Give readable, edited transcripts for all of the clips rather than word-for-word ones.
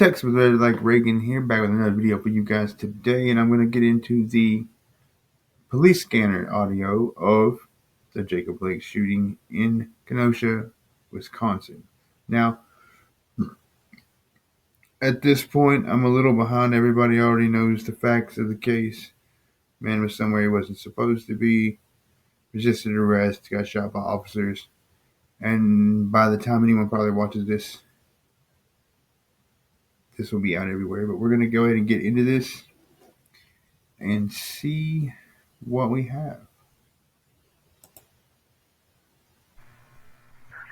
Text with Red Like Reagan here, back with another video for you guys today, and I'm going to get into the police scanner audio of the Jacob Blake shooting in Kenosha, Wisconsin. Now, at this point, I'm a little behind. Everybody already knows the facts of the case. Man was somewhere he wasn't supposed to be, resisted arrest, got shot by officers, and by the time anyone probably watches this will be out everywhere. But we're going to go ahead and get into this and see what we have.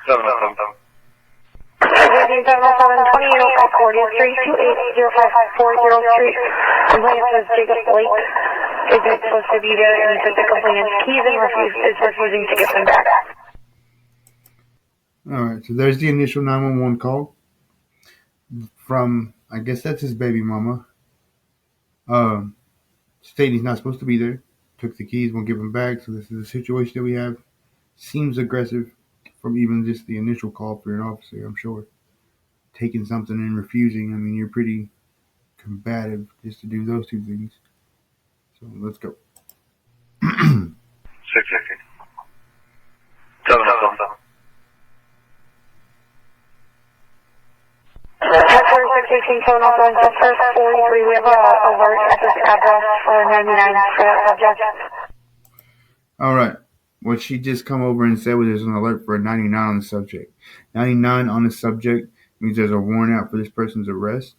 Complaint says Jacob Blake isn't supposed to be there, and says the complainant's keys and is refusing to give them back. Alright, so there's the initial 911 call from, I guess that's his baby mama, stating he's not supposed to be there. Took the keys, won't give them back, so this is the situation that we have. Seems aggressive from even just the initial call for an officer, I'm sure. Taking something and refusing, I mean, you're pretty combative just to do those two things. So let's go. 660. 707. 618 total going to first 43. We have a alert at this address for 99 for that subject. Alright. What she just come over and said was there's an alert for a 99 on the subject. 99 on the subject means there's a warrant out for this person's arrest.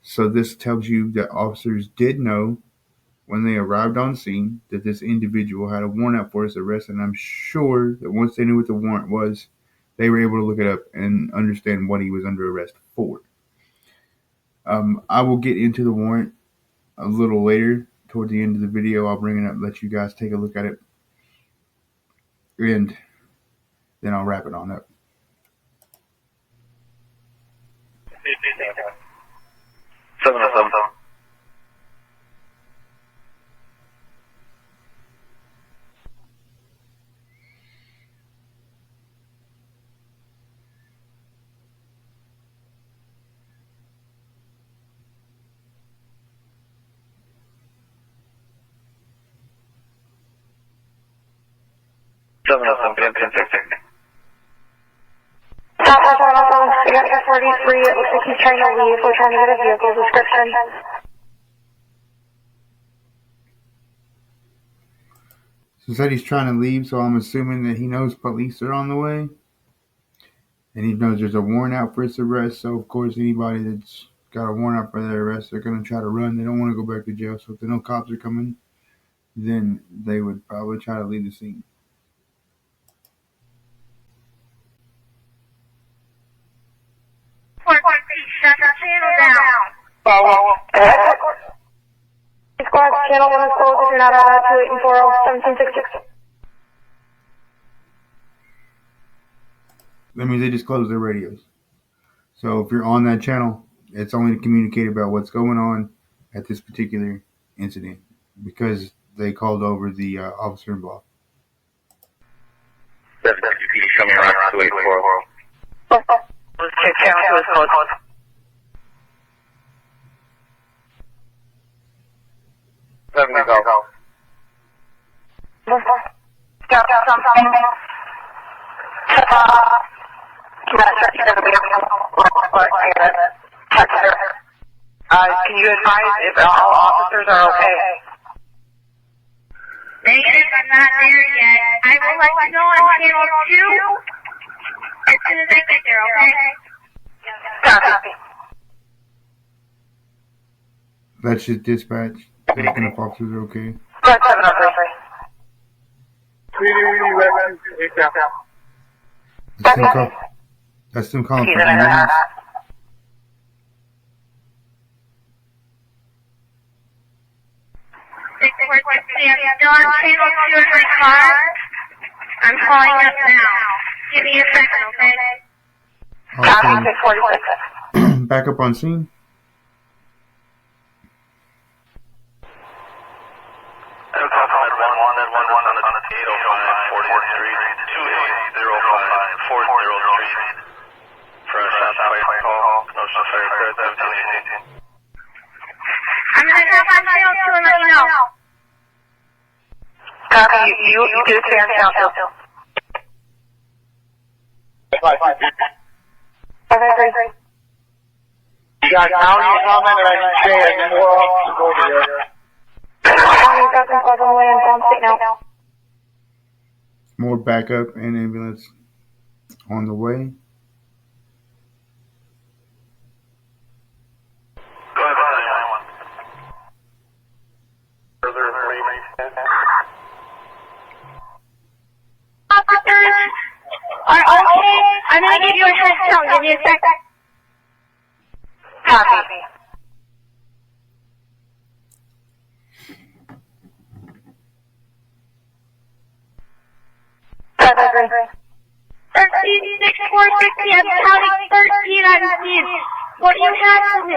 So this tells you that officers did know when they arrived on scene that this individual had a warrant out for his arrest, and I'm sure that once they knew what the warrant was, they were able to look it up and understand what he was under arrest for. I will get into the warrant a little later. Toward the end of the video, I'll bring it up, let you guys take a look at it, and then I'll wrap it on up. 707. 1060. We got 43. It looks like he's trying to leave. We're trying to get a vehicle description. So said he's trying to leave, so I'm assuming that he knows police are on the way. And he knows there's a warrant out for his arrest. So, of course, anybody that's got a warrant out for their arrest, they're going to try to run. They don't want to go back to jail. So if they know cops are coming, then they would probably try to leave the scene. Shut the channel down. Squad, channel 1 is closed if you're not 284 1766. That means they just closed their radios. So if you're on that channel, it's only to communicate about what's going on at this particular incident because they called over the officer involved. WP coming around 284. Check channel 2 is closed. Let me go. Stop something. Can you advise if all officers are okay? Negative, I'm not there yet. I will let you know on channel 2 as soon as I get there, okay? Copy. That's just dispatch. Looking if officers are okay. That's 703. That's them calling for ambulance. I'm still on channel 2 in my car. I'm calling up now. Give me a second, okay? Copy, 646. Back up on scene. Fresh Fire Call, Kenosha Fire Code, I'm going to have on channel 2 and let you know. Copy. You do stay on channel 2. Okay, You got county comment and I can say it, and more officers over there. County Falcon calls on the way on downstate now. More backup and ambulance on the way. Officers are okay. I'm going to give you a head count. Give me a sec. Copy. Agree. 13-6-4-60, I'm counting 13 on scene. What do you have for me?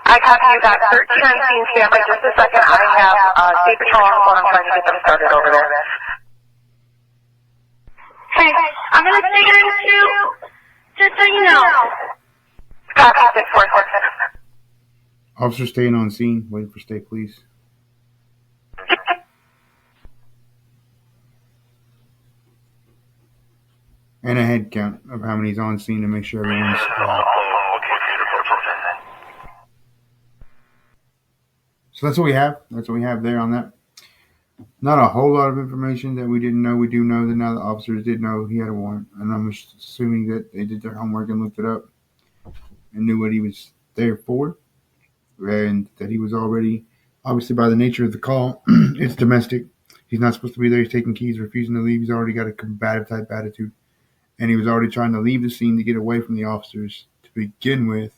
I copy you got 13 on scene, stand by just a second. I have State Patrol on the phone. I'm trying to get them started over there. Hey, I'm going to stay on 2, just so you know. Copy 646. Officer staying on scene, waiting for state police. And a head count of how many's on scene to make sure everyone's. So that's what we have. That's what we have there on that. Not a whole lot of information that we didn't know. We do know that now the officers did know he had a warrant. And I'm assuming that they did their homework and looked it up and knew what he was there for. And that he was already, obviously by the nature of the call, it's domestic. He's not supposed to be there. He's taking keys, refusing to leave. He's already got a combative type attitude. And he was already trying to leave the scene to get away from the officers to begin with.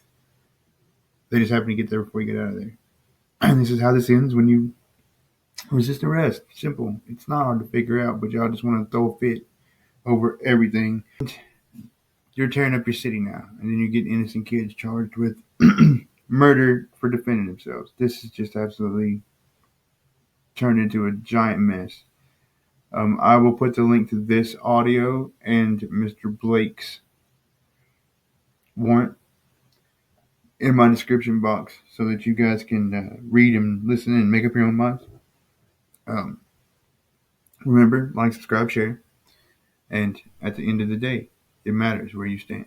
They just happened to get there before you get out of there. And this is how this ends when you resist arrest. Simple. It's not hard to figure out, but y'all just want to throw a fit over everything. You're tearing up your city now. And then you get innocent kids charged with murder for defending themselves. This is just absolutely turned into a giant mess. I will put the link to this audio and Mr. Blake's warrant in my description box so that you guys can read and listen and make up your own minds. Remember, like, subscribe, share, and at the end of the day, it matters where you stand.